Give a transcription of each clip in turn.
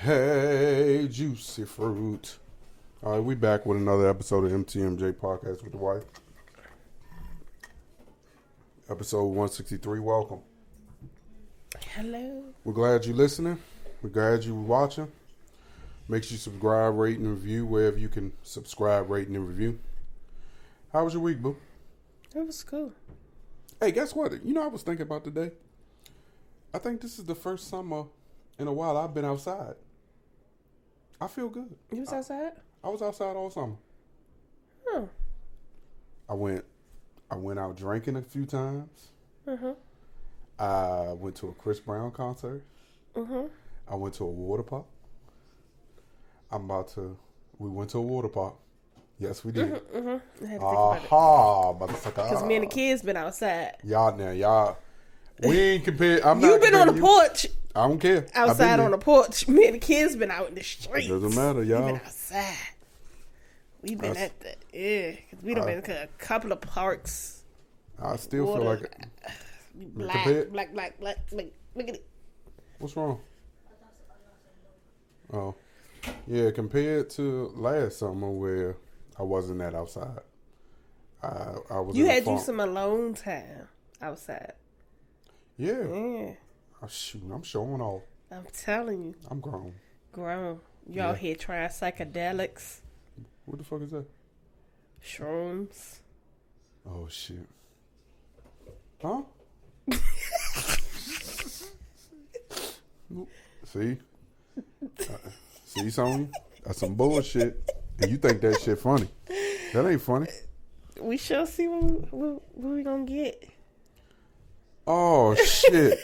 Hey, juicy fruit. All right, we back with another episode of MTMJ Podcast with the Wife. Episode 163. Welcome. Hello. We're glad you're listening. We're glad you're watching. Make sure you subscribe, rate, and review wherever you can subscribe, rate, and review. How was your week, boo? It was cool. Hey, guess what? You know, I was thinking about today. I think this is the first summer in a while I've been outside. I feel good. You was outside? I was outside all summer. Huh. I went out drinking a few times. Mm-hmm. I went to a Chris Brown concert. Mm-hmm. I went to a water park. We went to a water park. Yes, we did. Mm-hmm. Mm-hmm. I had to think about it. Because me and the kids been outside. Y'all. We ain't compared. You've been on the porch. I don't care. Outside on the porch. Me and the kids been out in the streets. It doesn't matter, y'all. We been outside. We been at the because we done been to a couple of parks. I still feel like black. Look at it. What's wrong? Oh, yeah. Compared to last summer where I wasn't that outside, I was. You had you some alone time outside. Yeah. Yeah. Oh, shoot, I'm showing off. I'm telling you. I'm grown. Y'all here trying psychedelics. What the fuck is that? Shrooms. Oh, shit. Huh? See? See, Sonya? That's some bullshit. And you think that shit funny. That ain't funny. We shall see what we gonna get. Oh, shit.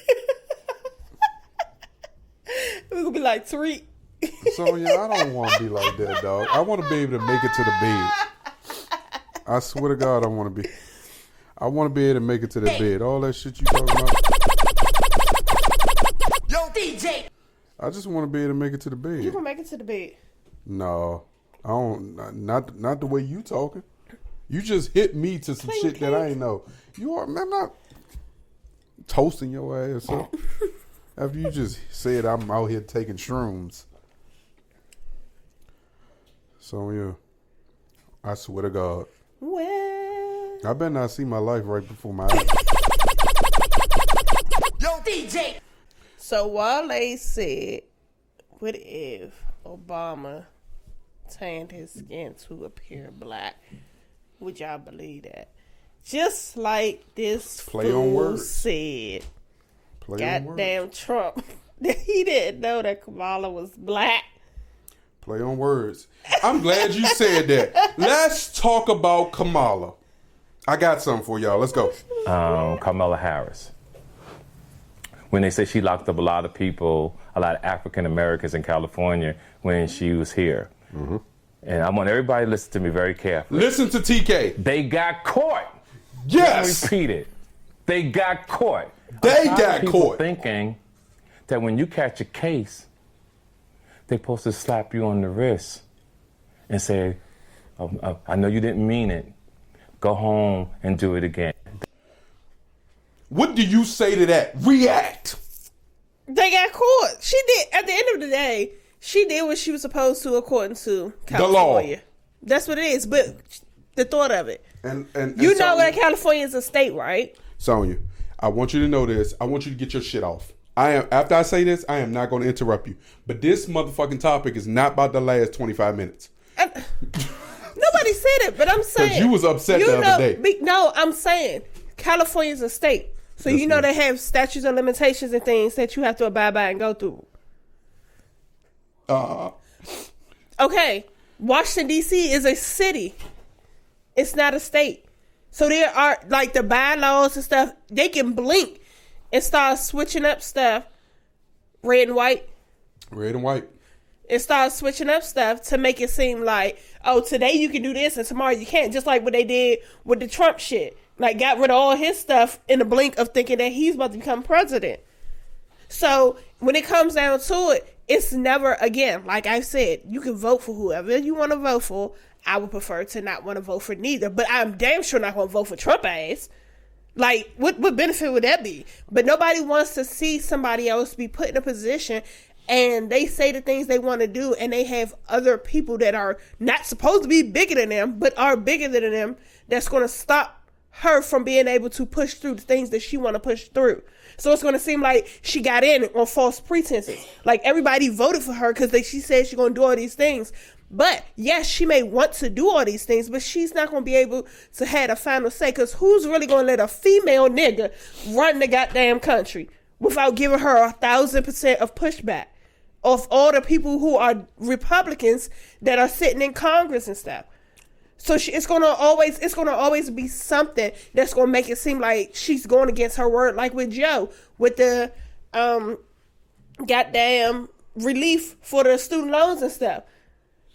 We're gonna be like Tariq. Sonya, I don't want to be like that, dog. I want to be able to make it to the bed. I swear to God, I want to be able to make it to the bed. All that shit you talking about. Yo, DJ. I just want to be able to make it to the bed. You can make it to the bed. No, I don't. Not the way you talking. You just hit me to some shit that I ain't know. I'm not toasting your ass up. After you just said I'm out here taking shrooms. So, yeah. I swear to God. Well. I better not see my life right before my eyes. Yo, DJ. So, Wale said, what if Obama tanned his skin to appear black? Would y'all believe that? Just like this Play on fool words. said. Play on words. Goddamn Trump. He didn't know that Kamala was black. Play on words. I'm glad you said that. Let's talk about Kamala. I got something for y'all. Let's go. Kamala Harris. When they say she locked up a lot of people, a lot of African Americans in California when she was here. Mm-hmm. And I want everybody to listen to me very carefully. Listen to TK. They got caught. Yes. Repeat it. They got caught. They got caught. Thinking that when you catch a case, they're supposed to slap you on the wrist and say, I know you didn't mean it. Go home and do it again. What do you say to that? React. They got caught. She did. At the end of the day, she did what she was supposed to according to California. The law. That's what it is. But the thought of it. And you know Sonya, that California is a state, right? Sonya, I want you to know this. I want you to get your shit off. After I say this, I am not going to interrupt you. But this motherfucking topic is not about the last 25 minutes. Nobody said it, but I'm saying. Because you was upset the other day. No, I'm saying California's a state. So you know they have statutes of limitations and things that you have to abide by and go through. Okay. Washington, D.C. is a city. It's not a state. So there are, like, the bylaws and stuff, they can blink and start switching up stuff. Red and white. Red and white. And start switching up stuff to make it seem like, oh, today you can do this and tomorrow you can't. Just like what they did with the Trump shit. Like, got rid of all his stuff in the blink of thinking that he's about to become president. So, when it comes down to it, it's never, again, like I said, you can vote for whoever you want to vote for. I would prefer to not want to vote for neither. But I'm damn sure not going to vote for Trump ass. Like, what benefit would that be? But nobody wants to see somebody else be put in a position and they say the things they want to do, and they have other people that are not supposed to be bigger than them, but are bigger than them, that's going to stop her from being able to push through the things that she want to push through. So it's going to seem like she got in on false pretenses. Like everybody voted for her because she said she's going to do all these things. But yes, she may want to do all these things, but she's not going to be able to have a final say, because who's really going to let a female nigga run the goddamn country without giving her 1,000% of pushback of all the people who are Republicans that are sitting in Congress and stuff? So it's gonna always be something that's gonna make it seem like she's going against her word, like with Joe, with the goddamn relief for the student loans and stuff.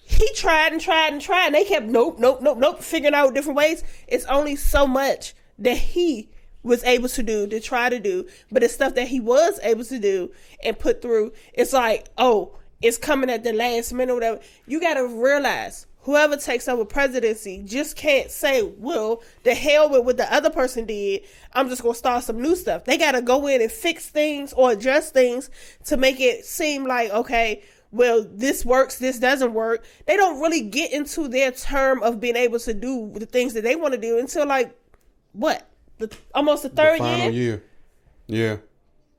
He tried and tried and tried, and they kept nope, figuring out different ways. It's only so much that he was able to do, to try to do, but the stuff that he was able to do and put through, it's like, oh, it's coming at the last minute or whatever. You gotta realize, whoever takes over presidency just can't say, well, the hell with what the other person did, I'm just going to start some new stuff. They got to go in and fix things or adjust things to make it seem like, okay, well, this works, this doesn't work. They don't really get into their term of being able to do the things that they want to do until, like, what? Almost the third year? Yeah,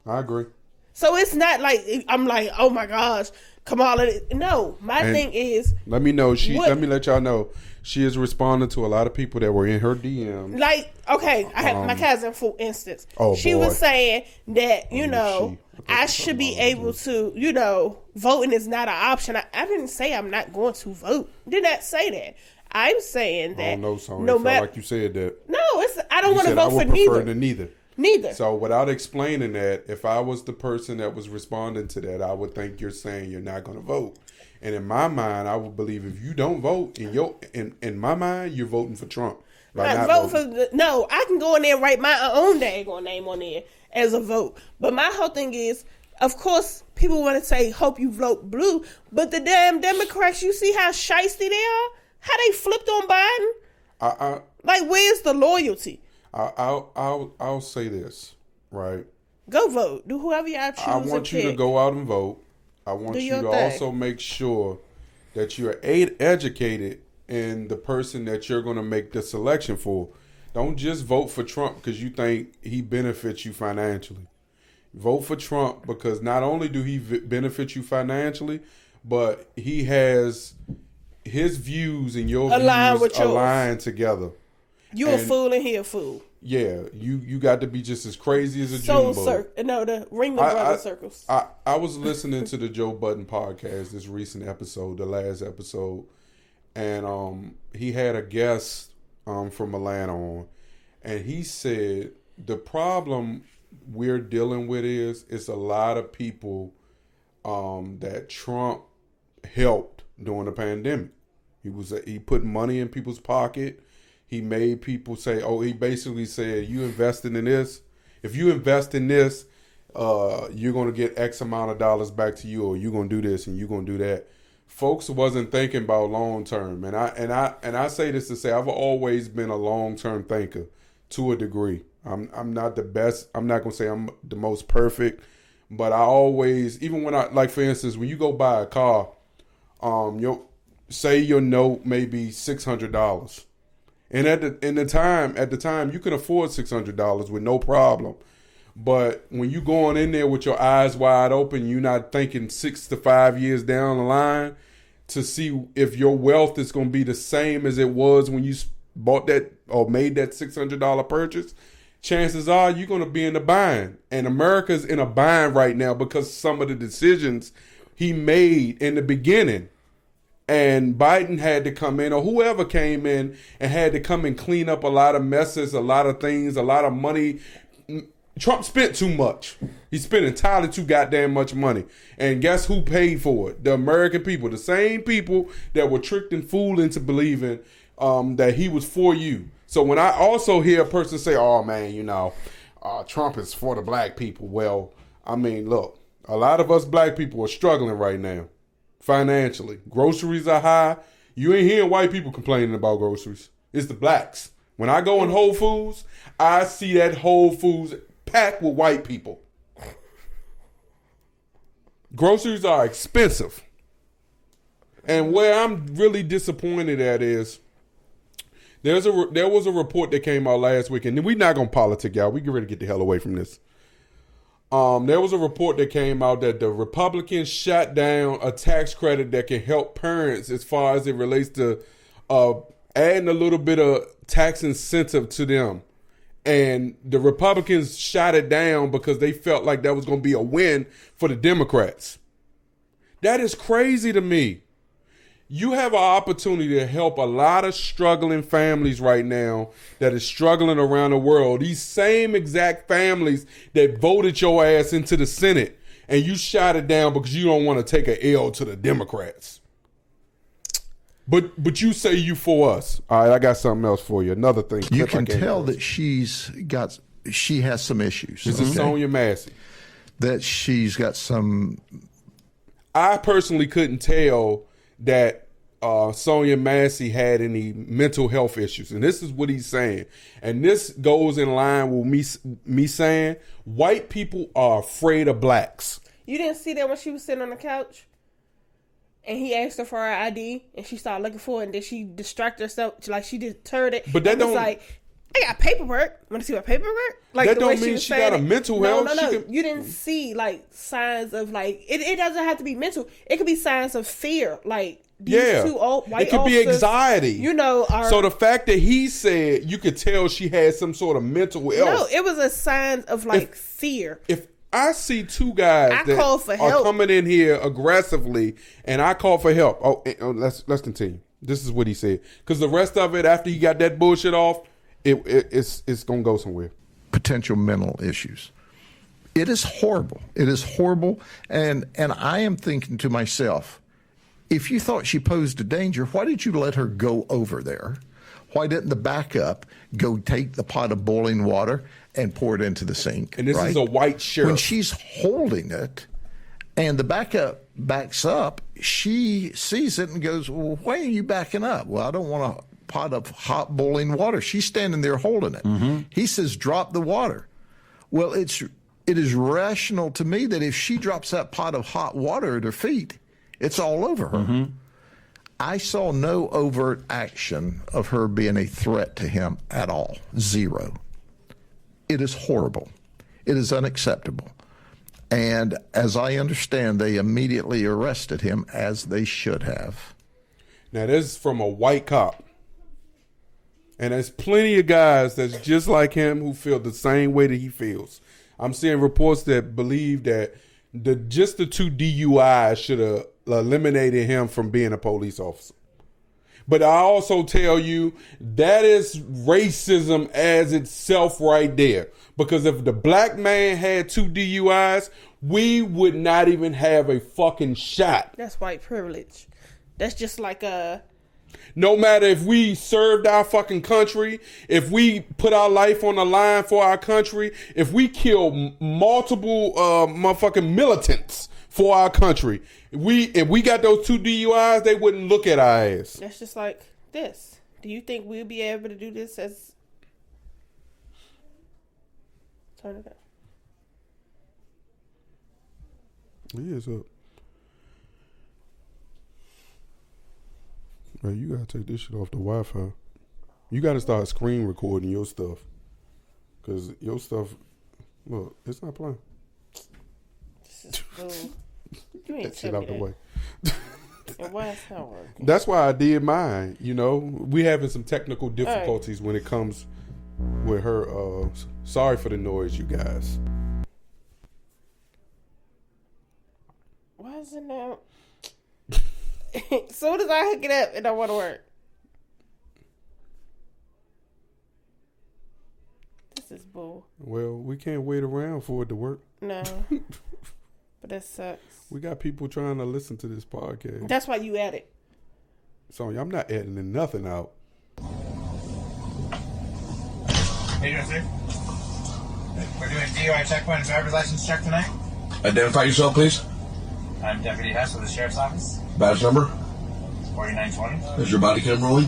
I agree. So it's not like, I'm like, oh my gosh, Kamala. No, my thing is, let me let y'all know she is responding to a lot of people that were in her DM. Like, okay, I have my cousin, for instance. She was saying that, I should be able to, voting is not an option. I didn't say I'm not going to vote. Did not say that. I'm saying that. I don't know, Sonya. No matter, like you said that. No, I don't want to vote for neither. Neither. So without explaining that, if I was the person that was responding to that, I would think you're saying you're not going to vote. And in my mind, I would believe if you don't vote, in my mind, you're voting for Trump. No, I can go in there and write my own daggone name on there as a vote. But my whole thing is, of course, people want to say, hope you vote blue. But the damn Democrats, you see how shiesty they are? How they flipped on Biden? Like, where's the loyalty? I'll say this, right? Go vote. Do whoever y'all choose. I want you to go out and vote. I want you to also make sure that you're educated in the person that you're going to make the selection for. Don't just vote for Trump because you think he benefits you financially. Vote for Trump because not only do he benefit you financially, but he has his views and your views align together. You a fool and he a fool. Yeah, you got to be just as crazy as a June bug. The Ring the Brother circles. I was listening to the Joe Budden podcast, this recent episode, the last episode, and he had a guest from Atlanta on, and he said the problem we're dealing with is it's a lot of people that Trump helped during the pandemic. He put money in people's pocket. He made people say, he basically said, you invested in this. If you invest in this, you're going to get X amount of dollars back to you, or you're going to do this and you're going to do that. Folks wasn't thinking about long term. And I say this to say I've always been a long term thinker to a degree. I'm not the best. I'm not going to say I'm the most perfect, but I always, even when like for instance, when you go buy a car, say your note may be $600. And at the time, you can afford $600 with no problem. But when you going in there with your eyes wide open, you're not thinking 6 to 5 years down the line to see if your wealth is going to be the same as it was when you bought that or made that $600 purchase. Chances are you're going to be in a bind. And America's in a bind right now because some of the decisions he made in the beginning. And Biden had to come in, or whoever came in and had to come and clean up a lot of messes, a lot of things, a lot of money. Trump spent too much. He spent entirely too goddamn much money. And guess who paid for it? The American people. The same people that were tricked and fooled into believing that he was for you. So when I also hear a person say, oh man, Trump is for the black people. Well, I mean, look, a lot of us black people are struggling right now. Financially, groceries are high. You ain't hearing white people complaining about groceries. It's the blacks. When I go in Whole Foods, I see that Whole Foods packed with white people. Groceries are expensive. And where I'm really disappointed at is there was a report that came out last week, and we're not going to politic, y'all. We get ready to get the hell away from this. There was a report that came out that the Republicans shot down a tax credit that can help parents as far as it relates to adding a little bit of tax incentive to them. And the Republicans shot it down because they felt like that was going to be a win for the Democrats. That is crazy to me. You have an opportunity to help a lot of struggling families right now that is struggling around the world. These same exact families that voted your ass into the Senate, and you shot it down because you don't want to take an L to the Democrats. But you say you for us. All right, I got something else for you. Another thing. You can tell that she has some issues. This is Sonya Massey. That she's got some. I personally couldn't tell that Sonya Massey had any mental health issues. And this is what he's saying. And this goes in line with me saying white people are afraid of blacks. You didn't see that when she was sitting on the couch? And he asked her for her ID, and she started looking for it, and then she distracted herself, like she deterred it. But that don't like, I got paperwork. Want to see my paperwork? Like that don't mean she got a mental health. No. You didn't see like signs of like it doesn't have to be mental. It could be signs of fear, like these two old white. It could be anxiety. You know. So the fact that he said you could tell she had some sort of mental illness. No, it was a sign of like fear. If I see two guys that call for help. Are coming in here aggressively, and I call for help. Let's continue. This is what he said, because the rest of it, after he got that bullshit off, it's gonna go somewhere. Potential mental issues. It is horrible. It is horrible, and I am thinking to myself, if you thought she posed a danger, why did you let her go over there? Why didn't the backup go take the pot of boiling water and pour it into the sink? And this is a white sheriff. When she's holding it and the backup backs up, she sees it and goes, well, why are you backing up? Well, I don't want a pot of hot boiling water. She's standing there holding it. Mm-hmm. He says, drop the water. Well, it is rational to me that if she drops that pot of hot water at her feet, it's all over her. Mm-hmm. I saw no overt action of her being a threat to him at all. Zero. It is horrible. It is unacceptable. And as I understand, they immediately arrested him, as they should have. Now, this is from a white cop. And there's plenty of guys that's just like him who feel the same way that he feels. I'm seeing reports that believe that just the 2 DUIs should have eliminated him from being a police officer. But I also tell you that is racism as itself right there. Because if the black man had 2 DUIs, we would not even have a fucking shot. That's white privilege. That's just like a... No matter if we served our fucking country, if we put our life on the line for our country, if we kill multiple motherfucking militants for our country, if we got those 2 DUIs, they wouldn't look at our ass. That's just like this. Do you think we'll be able to do this as... Turn it up. It is up. Man, you gotta take this shit off the Wi-Fi. You gotta start screen recording your stuff. Cause your stuff, look, it's not playing. You ain't that shit out the way. And why is that working? That's why I did mine. You know, we having some technical difficulties when it comes with her. Sorry for the noise, you guys. Why is it now? As soon as I hook it up, it don't want to work. This is bull. Well, we can't wait around for it to work. No. But that sucks. We got people trying to listen to this podcast. That's why you add it. Sonya, I'm not editing nothing out. How you doing, sir? We're doing DUI checkpoint and driver's license check tonight. Identify yourself, please. I'm Deputy Hess with the Sheriff's Office. Badge number. 4920. Is your body cam rolling?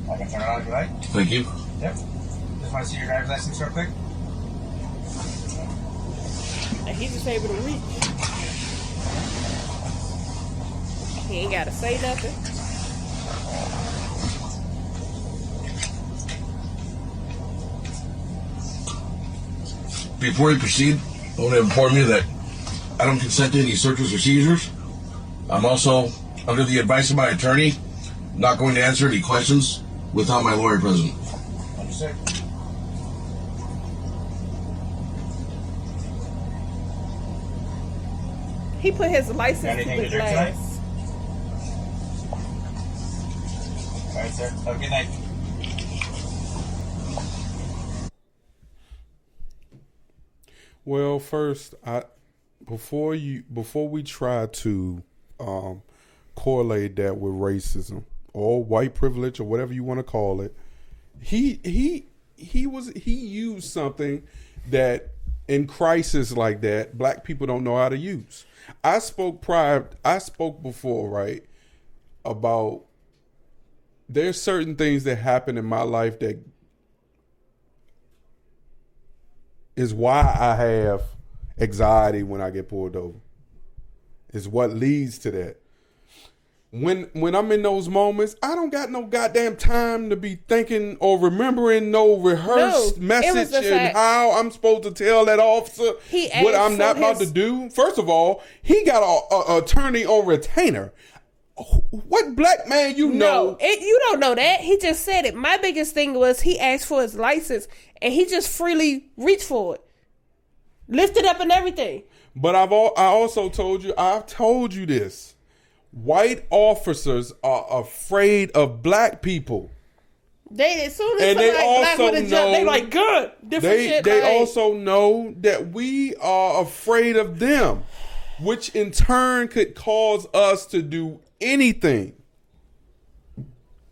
I can turn it on if you like. Thank you. Yep. Just want to see your driver's license real quick. And he's just able to reach. He ain't gotta say nothing. Before we proceed, I want to inform you that I don't consent to any searches or seizures. I'm also, under the advice of my attorney, not going to answer any questions without my lawyer present. Understood. He put his license to Anything the to drink tonight? glass. All right, sir. Have a good night. Well, first, before we try to correlate that with racism or white privilege or whatever you want to call it, he used something that in crisis like that black people don't know how to use. I spoke before, right, about there's certain things that happen in my life that is why I have anxiety when I get pulled over. Is what leads to that. When I'm in those moments, I don't got no goddamn time to be thinking or remembering no rehearsed message and how I'm supposed to tell that officer what I'm not about to do. First of all, he got a attorney on retainer. What black man you know? You don't know that. He just said it. My biggest thing was he asked for his license and he just freely reached for it. Lifted up and everything. But I've also told you this. White officers are afraid of black people. As soon as somebody black with a jump, they like, good. Different shit. They also know that we are afraid of them, which in turn could cause us to do anything.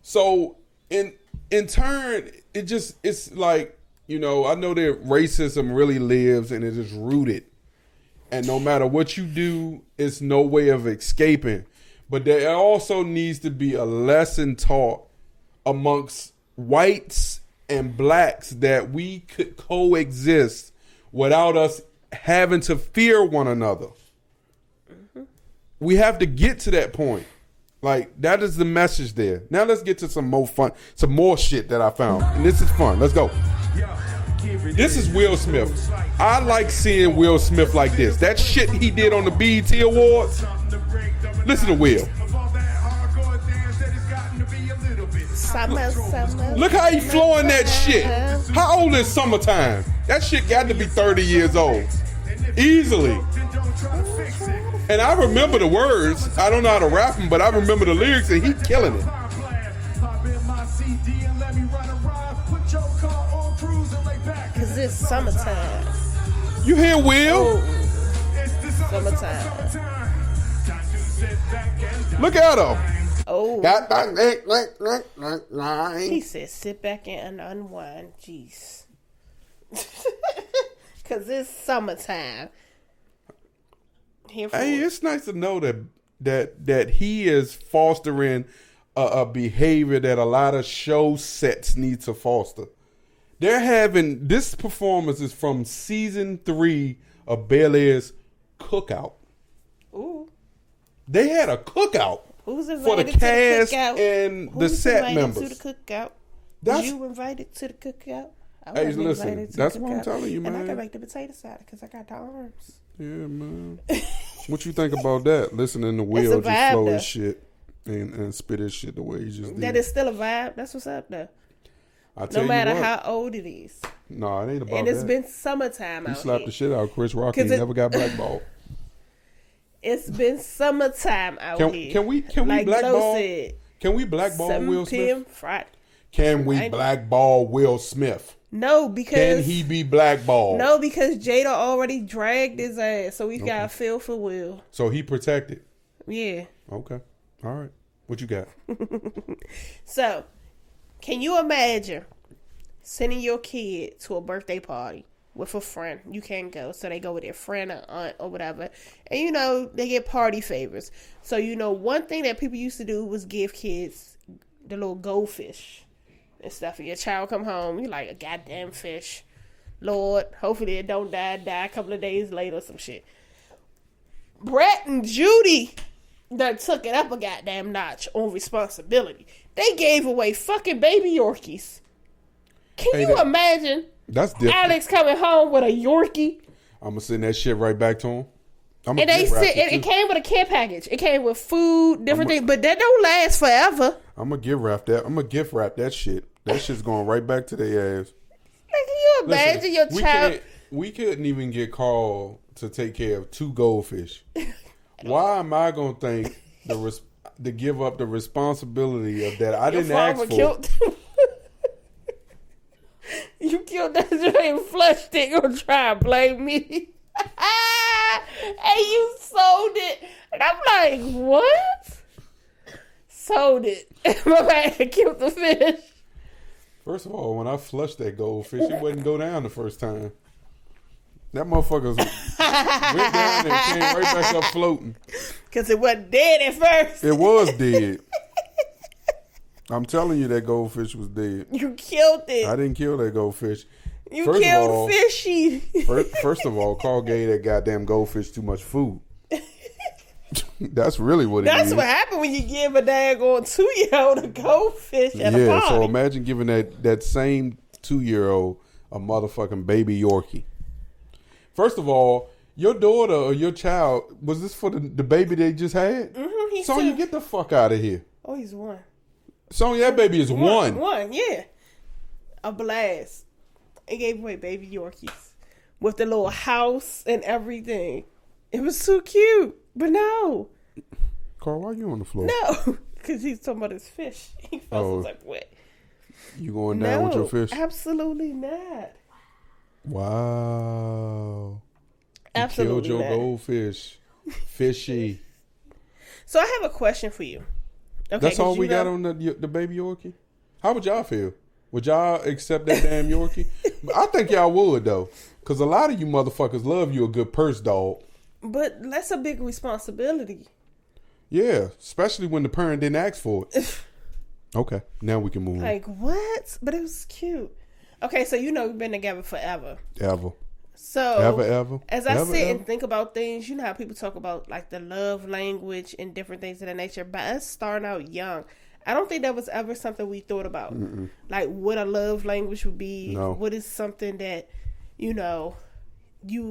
So in turn, it's like, you know, I know that racism really lives and it is rooted. And no matter what you do, it's no way of escaping. But there also needs to be a lesson taught amongst whites and blacks that we could coexist without us having to fear one another. Mm-hmm. We have to get to that point. Like, that is the message there. Now let's get to some more shit that I found. And this is fun. Let's go. This is Will Smith. I like seeing Will Smith like this. That shit he did on the BET Awards. Listen to Will. Summer. Look how he flowing that shit. How old is Summertime? That shit got to be 30 years old. Easily. And I remember the words. I don't know how to rap them, but I remember the lyrics and he killing it. Cause it's summertime. You hear Will? Summertime. Look at him. Oh. He said sit back and unwind. Jeez. Cause it's summertime. Hey, it's nice to know that he is fostering a behavior that a lot of show sets need to foster. They're having, this performance is from season 3 of Bel-Air's Cookout. Ooh. They had a cookout for the cast and the set members. To the cookout? That's, Was you invited to the cookout? Hey, listen, that's what I'm telling you, man. And I can make the potato salad because I got the arms. Yeah, man. What you think about that? Listening to Will just flow his shit and spit his shit the way he just did. That is still a vibe. That's what's up, though. No matter how old it is. No, it ain't about that. And it's been summertime out here. He slapped the shit out of Chris Rock. He never got blackballed. It's been summertime out here. Can we blackball? Can we blackball Will Smith? Friday. Can we blackball Will Smith? No, because can he be blackballed? No, because Jada already dragged his ass, so we got to feel for Will. So he protected. Yeah. Okay. All right. What you got? So, can you imagine sending your kid to a birthday party with a friend? You can't go, so they go with their friend or aunt or whatever. And, you know, they get party favors. So, you know, one thing that people used to do was give kids the little goldfish and stuff. And your child come home, you like a goddamn fish. Lord, hopefully it don't die a couple of days later or some shit. Brett and Judy that took it up a goddamn notch on responsibility. They gave away fucking baby Yorkies. Can you imagine? That's different. Alex coming home with a Yorkie. I'm gonna send that shit right back to him. And it came with a care package. It came with food, different things, but that don't last forever. I'm gonna gift wrap that shit. That shit's going right back to their ass. Like, can you imagine your child? We couldn't even get called to take care of 2 goldfish. Why am I gonna think to give up the responsibility of that I didn't ask for? You killed that joint and flushed it. Gonna try and blame me. And you sold it. And I'm like, what? Sold it. My man killed the fish. First of all, when I flushed that goldfish, it wouldn't go down the first time. That motherfucker went down and came right back up floating. Because it wasn't dead at first. It was dead. I'm telling you that goldfish was dead. You killed it. I didn't kill that goldfish. You killed Fishy. First of all, Carl gave that goddamn goldfish too much food. That's really what it is. That's what happened when you give a daggone 2-year-old a goldfish at a party. So imagine giving that same 2-year-old a motherfucking baby Yorkie. First of all, your daughter or your child, was this for the baby they just had? Mm-hmm, he's Sonya, 2. get the fuck out of here. Oh, he's 1. Sonya, that baby is 1. 1, yeah. A blast. It gave away baby Yorkies with the little house and everything. It was so cute, but no. Carl, why are you on the floor? No, because he's talking about his fish. He felt like wet. You going down with your fish? Absolutely not. Wow. Absolutely killed your not. goldfish. Fishy. So I have a question for you. Okay, that's all we got on the baby Yorkie? How would y'all feel? Would y'all accept that damn Yorkie? I think y'all would, though. Because a lot of you motherfuckers love you a good purse dog. But that's a big responsibility. Yeah, especially when the parent didn't ask for it. Okay, now we can move on. Like, what? But it was cute. Okay, so we've been together forever. Ever. So, ever. As I sit and think about things, you know how people talk about, like, the love language and different things of that nature. By us starting out young, I don't think that was ever something we thought about. Mm-mm. Like, what a love language would be. No. What is something that, you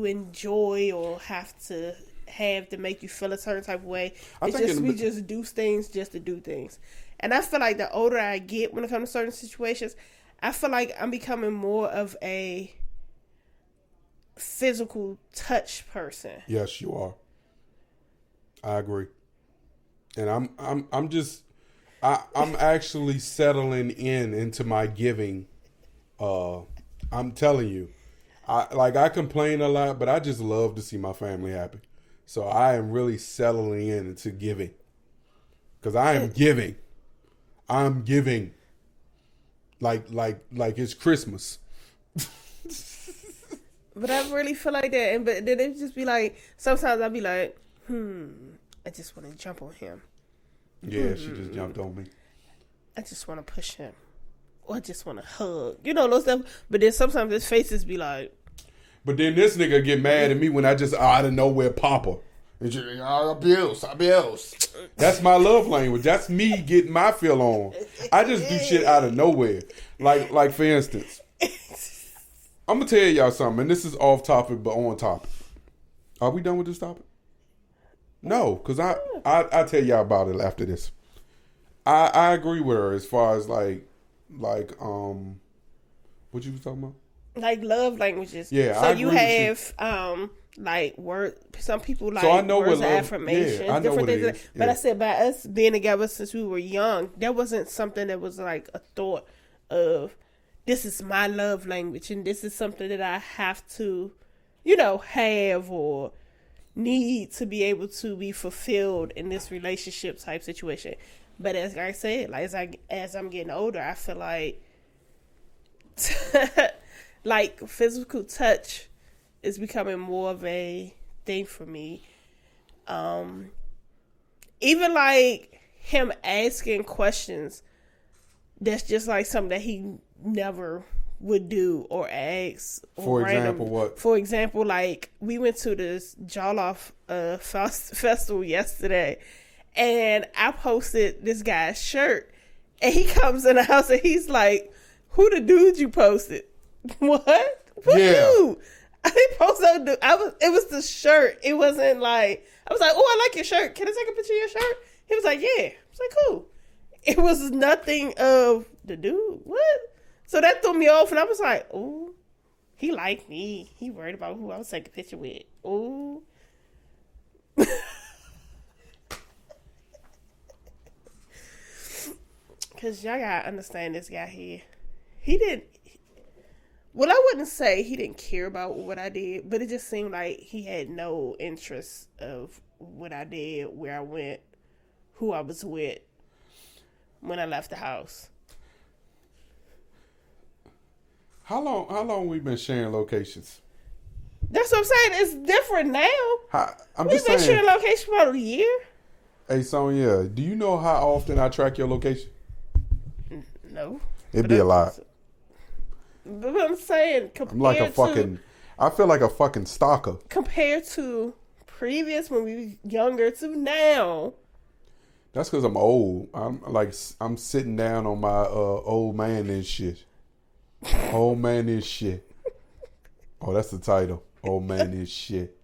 enjoy or have to have to make you feel a certain type of way. We just do things just to do things. And I feel like the older I get when it comes to certain situations, I feel like I'm becoming more of a physical touch person. Yes, you are. I agree. And I'm actually settling into my giving. I'm telling you. I complain a lot, but I just love to see my family happy. So I am really settling into giving. Because I am giving. I'm giving. Like it's Christmas. But I really feel like that. But then it just be like, sometimes I'll be like, I just want to jump on him. Yeah, she just jumped on me. I just want to push him. Or I just want to hug. Those stuff. But then sometimes his faces be like. But then this nigga get mad at me when I just out of nowhere pop her. And she, abuse. That's my love language. That's me getting my feel on. I just do shit out of nowhere. Like for instance, I'm going to tell y'all something. And this is off topic, but on topic. Are we done with this topic? No, because I'll tell y'all about it after this. I agree with her as far as like what you was talking about? Like love languages. Yeah, so you have like word. Some people like so I know words what of love, affirmation, yeah, I know different what things. it is. But yeah. I said by us being together since we were young, that wasn't something that was like a thought of this is my love language and this is something that I have to, have or need to be able to be fulfilled in this relationship type situation. But as I said, like as I'm getting older, I feel like like physical touch is becoming more of a thing for me. Even like him asking questions, that's just like something that he never would do or ask. Or For random, example, what? For example, like we went to this Jollof festival yesterday, and I posted this guy's shirt, and he comes in the house and he's like, "Who the dude you posted?" What? What dude? I didn't post no dude. It was the shirt. It wasn't like I was like, "Oh, I like your shirt. Can I take a picture of your shirt?" He was like, "Yeah." I was like, "Cool." It was nothing of the dude. What? So that threw me off, and I was like, "Oh, he liked me. He worried about who I was taking a picture with." Oh. Because y'all gotta understand this guy here. He didn't. Well, I wouldn't say he didn't care about what I did, but it just seemed like he had no interest of what I did, where I went, who I was with when I left the house. How long we been sharing locations? That's what I'm saying. It's different now. I'm We've just been saying. sharing location for about a year. Hey, Sonya, do you know how often I track your location? No. It'd be a lot. But what I'm saying, I'm like a fucking. I feel like a fucking stalker. Compared to previous when we were younger to now. That's because I'm old. I'm sitting down on my old man and shit. Old man is shit. Oh, that's the title. Old man is shit.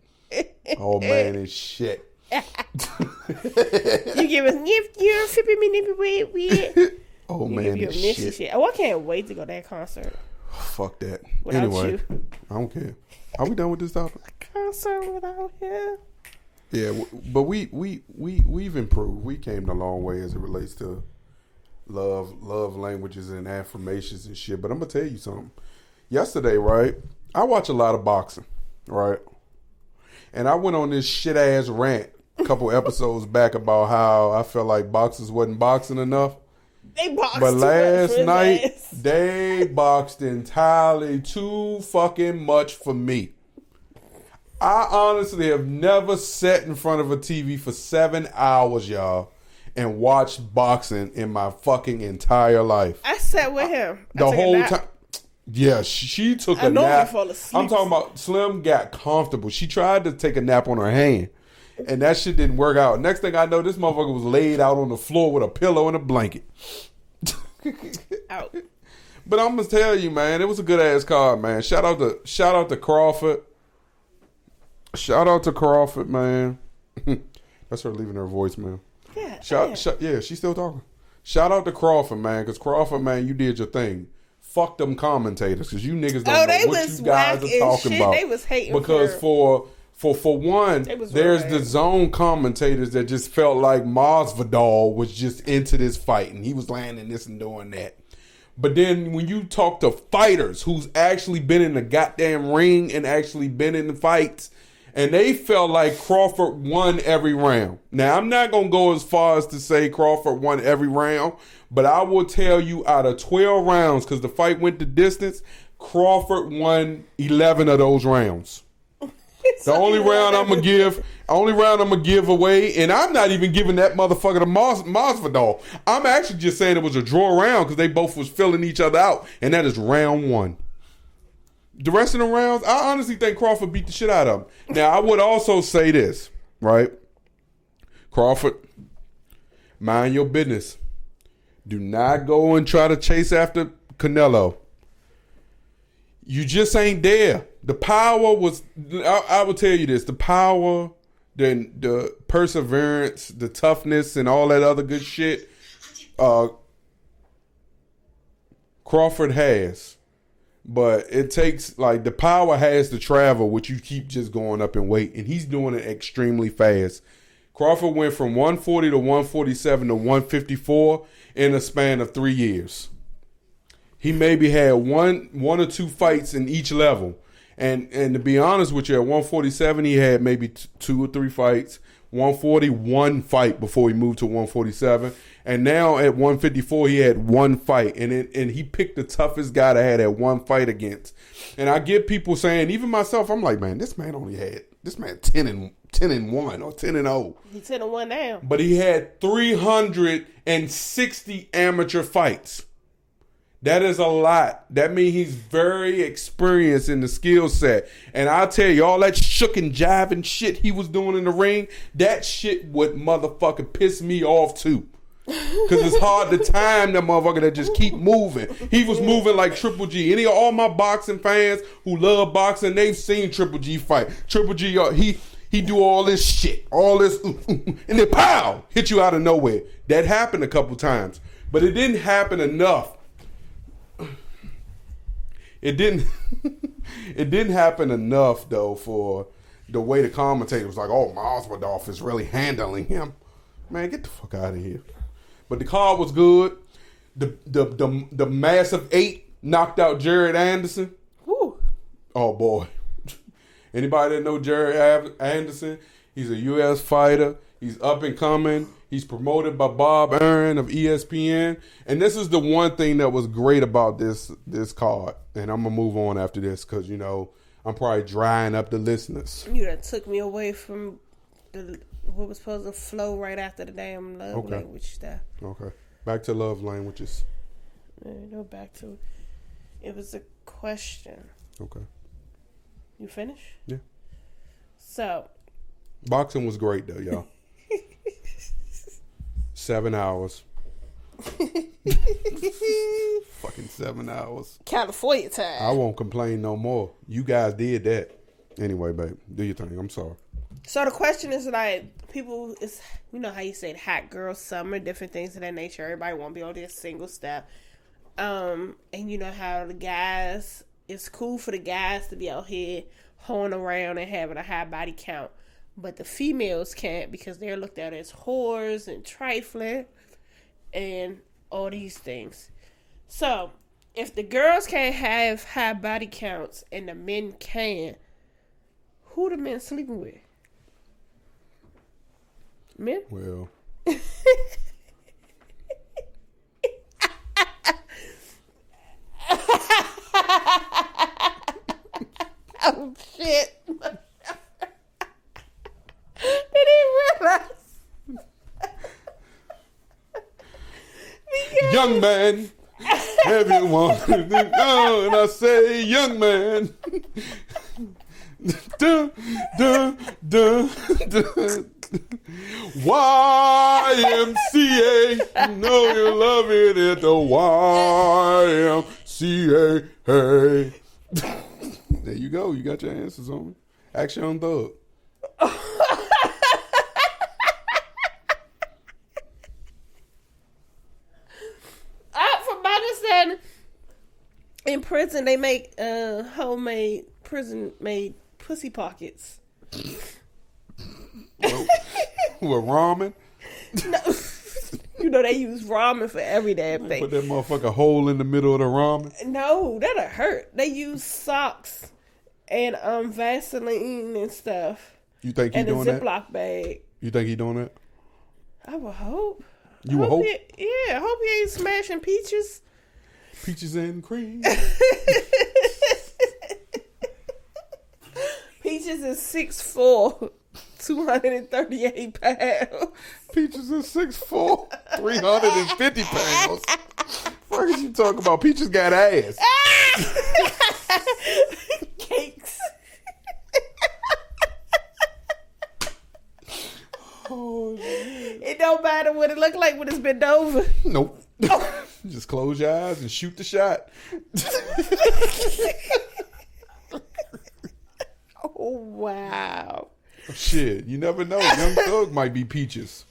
Old man is shit. You give us you're flipping me weird. Old man is shit. Oh, I can't wait to go to that concert. Fuck that. Without Anyway, you. I don't care. Are we done with this topic? Concert without him. Yeah, but we've improved. We came a long way as it relates to love languages and affirmations and shit. But I'm gonna tell you something. Yesterday, right? I watch a lot of boxing, right? And I went on this shit ass rant a couple episodes back about how I felt like boxers wasn't boxing enough. They boxed But last night, ass. they boxed entirely too fucking much for me. I honestly have never sat in front of a TV for 7 hours, y'all, and watched boxing in my fucking entire life. I sat with him. The whole time. Yeah, she took a nap. Fall asleep. I'm talking about Slim got comfortable. She tried to take a nap on her hand, and that shit didn't work out. Next thing I know, this motherfucker was laid out on the floor with a pillow and a blanket. Out. But I'm gonna tell you, man, it was a good ass card, man. Shout out to Crawford. Shout out to Crawford, man. That's her leaving her voicemail. Yeah. Yeah, she's still talking. Shout out to Crawford, man, because Crawford, man, you did your thing. Fuck them commentators, because you niggas don't know what you guys are talking about. They was hating because for one, there's the zone commentators that just felt like Masvidal was just into this fight and he was landing this and doing that. But then when you talk to fighters who's actually been in the goddamn ring and actually been in the fights, and they felt like Crawford won every round. Now, I'm not going to go as far as to say Crawford won every round, but I will tell you out of 12 rounds, because the fight went the distance, Crawford won 11 of those rounds. The only round I'm gonna give away, and I'm not even giving that motherfucker to Masvidal. I'm actually just saying it was a draw round because they both was filling each other out, and that is round one. The rest of the rounds, I honestly think Crawford beat the shit out of him. Now, I would also say this, right? Crawford, mind your business. Do not go and try to chase after Canelo. You just ain't there. The power was, I will tell you this, the power, the perseverance, the toughness, and all that other good shit, Crawford has. But it takes, like, the power has to travel, which you keep just going up in weight, and he's doing it extremely fast. Crawford went from 140 to 147 to 154 in a span of 3 years. He maybe had one or two fights in each level. And to be honest with you, at 147, he had maybe 2 or 3 fights. 140, one fight before he moved to 147. And now at 154, he had one fight. And he picked the toughest guy to have that one fight against. And I get people saying, even myself, I'm like, man, this man 10 and 1 or 10 and 0. He's 10 and 1 now. But he had 360 amateur fights. That is a lot. That means he's very experienced in the skill set. And I'll tell you, all that shook and jiving shit he was doing in the ring, that shit would motherfucking piss me off too. Because it's hard to time that motherfucker that just keep moving. He was moving like Triple G. All my boxing fans who love boxing, they've seen Triple G fight. Triple G, he do all this shit, all this, and then pow, hit you out of nowhere. That happened a couple times. But it didn't happen enough. It didn't happen enough though for the way the commentator was like, oh, Masvidal is really handling him. Man, get the fuck out of here. But the card was good. The massive 8 knocked out Jared Anderson. Woo. Oh boy. Anybody that know Jared Anderson, he's a U.S. fighter. He's up and coming. He's promoted by Bob Aaron of ESPN. And this is the one thing that was great about this card. And I'm going to move on after this because, I'm probably drying up the listeners. You done took me away from what was supposed to flow right after the damn love language stuff. Okay. Back to love languages. Go back to it was a question. Okay. You finished? Yeah. So. Boxing was great though, y'all. 7 hours. Fucking 7 hours. California time. I won't complain no more. You guys did that. Anyway, babe, do your thing. I'm sorry. So the question is like, people, is how you say it, hot girl summer, different things of that nature. Everybody want to be on their single step. And you know how the guys, it's cool for the guys to be out here hoeing around and having a high body count. But the females can't because they're looked at as whores and trifling and all these things. So, if the girls can't have high body counts and the men can, who the men sleeping with? Men? Well. Oh, shit. They didn't realize. Young man, everyone. Oh, and I say, young man. Dun, dun, dun, dun. YMCA. You know you love it at the YMCA. Hey. There you go. You got your answers on me. Action on Thug. From my understanding, in prison they make homemade prison-made pussy pockets. With ramen? No. They use ramen for every damn thing. Put that motherfucker hole in the middle of the ramen? No, that'll hurt. They use socks and Vaseline and stuff. You think he doing that? And a Ziploc bag. You think he doing that? I would hope. You would hope? I hope he ain't smashing peaches. Peaches and cream. Peaches is 6'4", 238 pounds. Peaches is 6'4", 350 pounds. What is you talking about? Peaches got ass. Cakes. Oh, it don't matter what it look like when it's bent over. nope. Just close your eyes and shoot the shot. Oh, wow. Shit, you never know. Young Thug might be Peaches.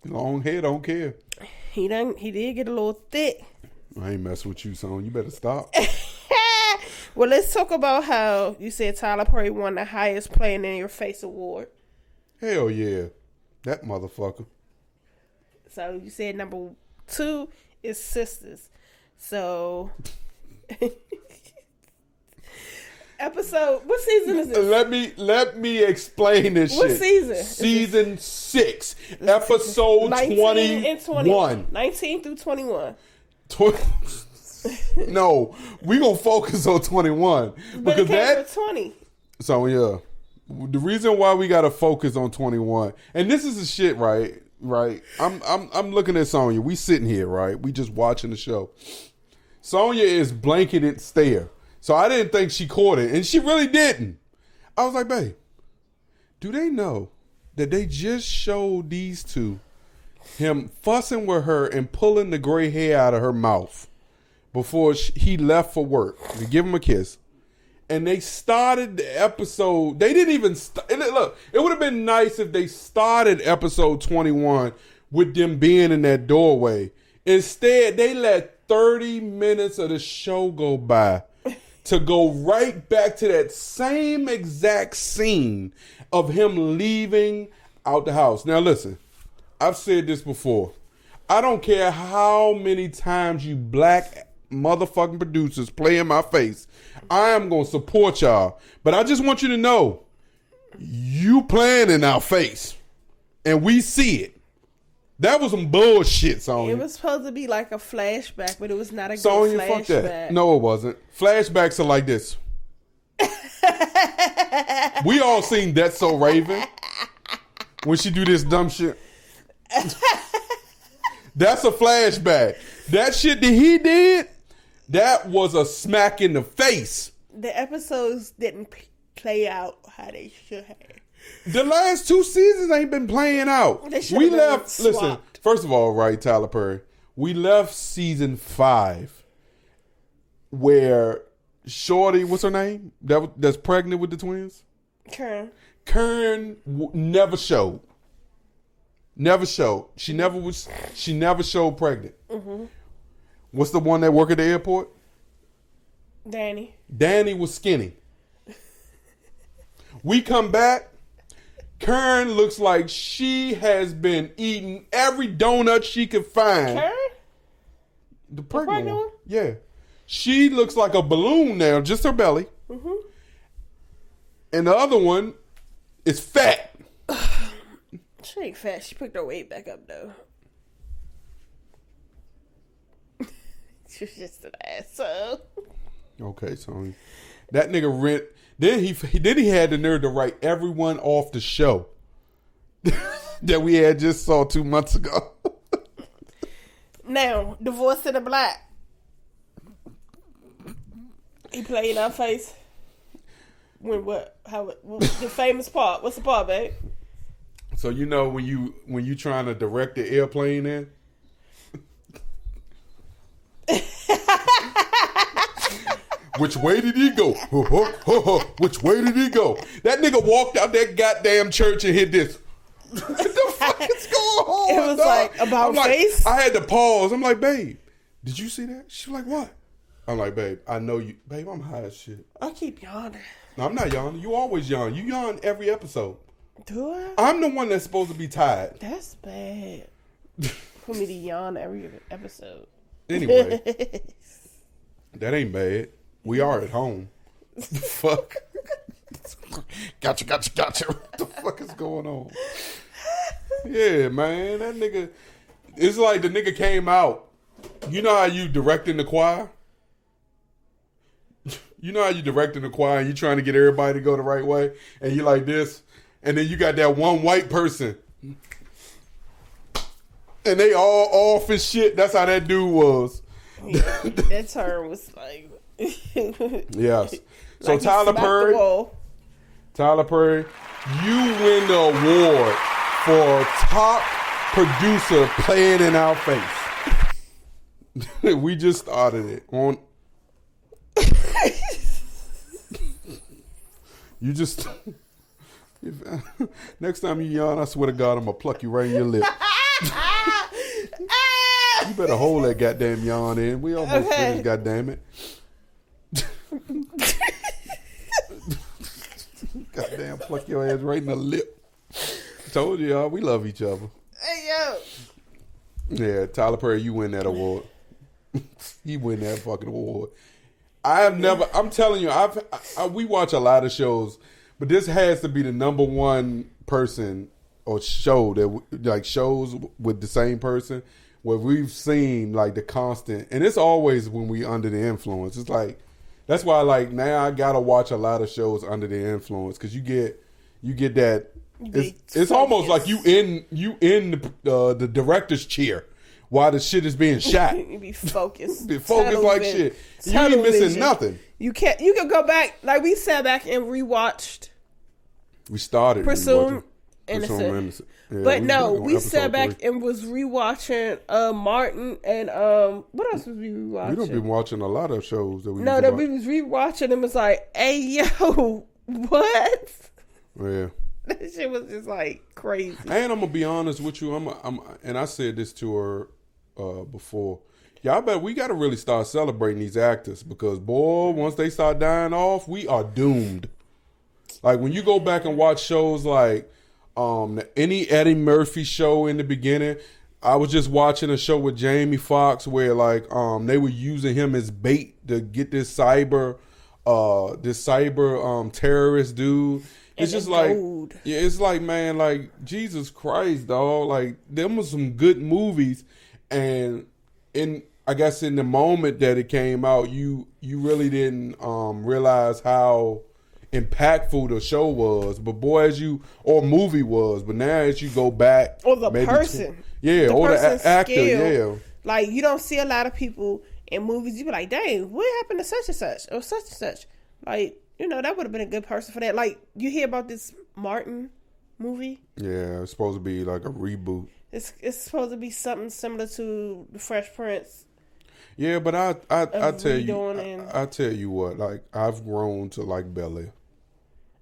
Long hair, don't care. He did get a little thick. I ain't messing with you, son. You better stop. Well, let's talk about how you said Tyler Perry won the highest Playing in Your Face award. Hell yeah. That motherfucker. So you said number 2 is Sisters. So episode, what season is this? Let me explain this what shit. Season? Season 6, episode 21. 19 through 21. No, we gonna focus on 21 But because it came that. for 20. So yeah, the reason why we gotta focus on 21, and this is the shit, right? right? I'm looking at Sonya. We sitting here, right? We just watching the show. Sonya is blanketed stare. So I didn't think she caught it, and she really didn't. I was like, babe, do they know that they just showed these two him fussing with her and pulling the gray hair out of her mouth before he left for work to give him a kiss? And they started the episode. They didn't even look. It would have been nice if they started episode 21 with them being in that doorway. Instead, they let 30 minutes of the show go by to go right back to that same exact scene of him leaving out the house. Now, listen, I've said this before. I don't care how many times you black motherfucking producers play in my face. I am going to support y'all. But I just want you to know, you playing in our face. And we see it. That was some bullshit, Sonya. It was supposed to be like a flashback, but it was not a Sonya, good fuck flashback. that. No, it wasn't. Flashbacks are like this. We all seen That's So Raven. When she do this dumb shit. That's a flashback. That shit that he did, that was a smack in the face. The episodes didn't play out how they should have. The last 2 seasons ain't been playing out. They should've We been left, swapped. listen, first of all, right, Tyler Perry, we left season 5 where Shorty, what's her name? That's pregnant with the twins? Kern never showed. Never showed. She never showed pregnant. Mm-hmm. What's the one that work at the airport? Danny was skinny. We come back. Kern looks like she has been eating every donut she could find. Kern? The pregnant one? Yeah. She looks like a balloon now, just her belly. Mm-hmm. And the other one is fat. She ain't fat. She picked her weight back up, though. She was just an asshole. Okay, so that nigga rent. Then he had the nerve to write everyone off the show that we had just saw 2 months ago. Now, Divorce in the Black. He played in our face. When what? How? The famous part. What's the part, babe? So you know when you trying to direct the airplane in. Which way did he go? Which way did he go? That nigga walked out that goddamn church and hit this. What the fuck is going on? It was like about face. I had to pause. I'm like, babe, did you see that? She was like, what? I'm like, babe, I know you. Babe, I'm high as shit. I keep yawning. No, I'm not yawning. You always yawn. You yawn every episode. Do I? I'm the one that's supposed to be tired. That's bad. For me to yawn every episode. Anyway, that ain't bad. We are at home. Fuck. Gotcha. What the fuck is going on? Yeah, man. That nigga. It's like the nigga came out. You know how you directing the choir? You know how you directing the choir and you trying to get everybody to go the right way? And you like this. And then you got that one white person. And they all off and shit. That's how that dude was. Yeah, that term was like... Yes. So like Tyler Perry, you win the award for top producer playing in our face. We just started it on. You just next time you yawn, I swear to God, I'm gonna pluck you right in your lip. You better hold that goddamn yawn in. We almost finished, goddamn it. Goddamn, pluck your ass right in the lip. Told you, y'all, we love each other. Hey, yo. Yeah, Tyler Perry, you win that award. You win that fucking award. I'm telling you, we watch a lot of shows, but this has to be the number one person or show that, like, shows with the same person where we've seen, like, the constant, and it's always when we under the influence. It's like, that's why, like, now I gotta watch a lot of shows under the influence because you get that It's almost like you in the director's chair while the shit is being shot. You be focused. Be focused like shit. You ain't missing nothing. You can go back, like we sat back and rewatched. We started Presumed Innocent. Yeah, But no, we episode sat back 3. and was rewatching Martin and what else was we rewatching? We don't been watching a lot of shows that we No, that we was rewatching and was like, hey yo, what? Yeah. That shit was just like crazy. And I'm gonna be honest with you, and I said this to her before. Yeah, I bet we got to really start celebrating these actors because, boy, once they start dying off, we are doomed. Like when you go back and watch shows like any Eddie Murphy show in the beginning. I was just watching a show with Jamie Foxx where like they were using him as bait to get this cyber terrorist dude. It's just like, yeah, it's like, man, like Jesus Christ, dog. Like them was some good movies, and I guess in the moment that it came out, you really didn't realize how impactful the show was, or movie was. But now as you go back, or the person, or the actor, skill. Like you don't see a lot of people in movies. You be like, dang, what happened to such and such or such and such? Like, you know, that would have been a good person for that. Like you hear about this Martin movie? Yeah, it's supposed to be like a reboot. It's supposed to be something similar to The Fresh Prince. Yeah, but I tell you what, like I've grown to like Bel-Air.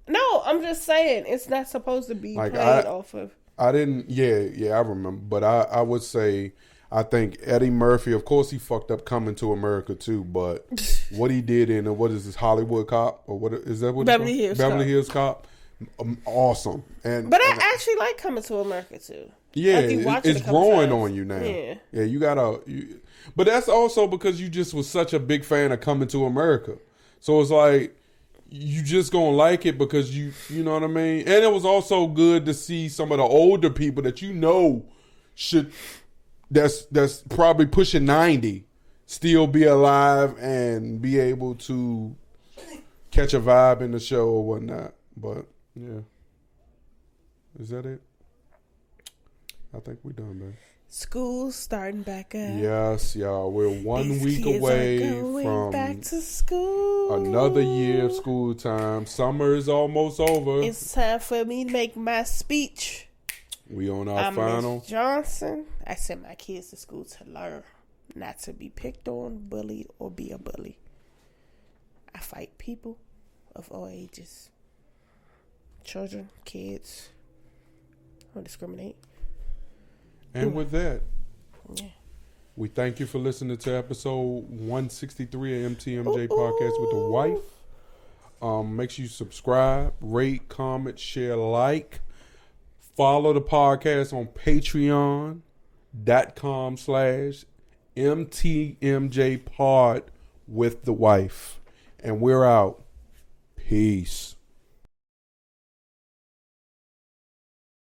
No, I'm just saying it's not supposed to be like played off of. I didn't. Yeah, I remember. But I would say I think Eddie Murphy. Of course, he fucked up Coming to America too. But what he did in what is this Hollywood Cop or what is that? What Beverly Hills Cop. Awesome. But I actually like Coming to America too. Yeah, it's growing on you now. Yeah, you gotta. But that's also because you just was such a big fan of Coming to America. So it's like you just gonna like it because you know what I mean? And it was also good to see some of the older people that you know that's probably pushing 90 still be alive and be able to catch a vibe in the show or whatnot. But yeah. Is that it? I think we're done, man. School's starting back up. Yes, y'all. We're 1 week away from back to school. Another year of school time. Summer is almost over. It's time for me to make my speech. We on our final. Ms. Johnson. I sent my kids to school to learn, not to be picked on, bullied, or be a bully. I fight people of all ages. Children, kids. I don't discriminate. And with that, we thank you for listening to episode 163 of MTMJ Podcast with the wife. Make sure you subscribe, rate, comment, share, like. Follow the podcast on patreon.com/MTMJPod with the wife. And we're out. Peace.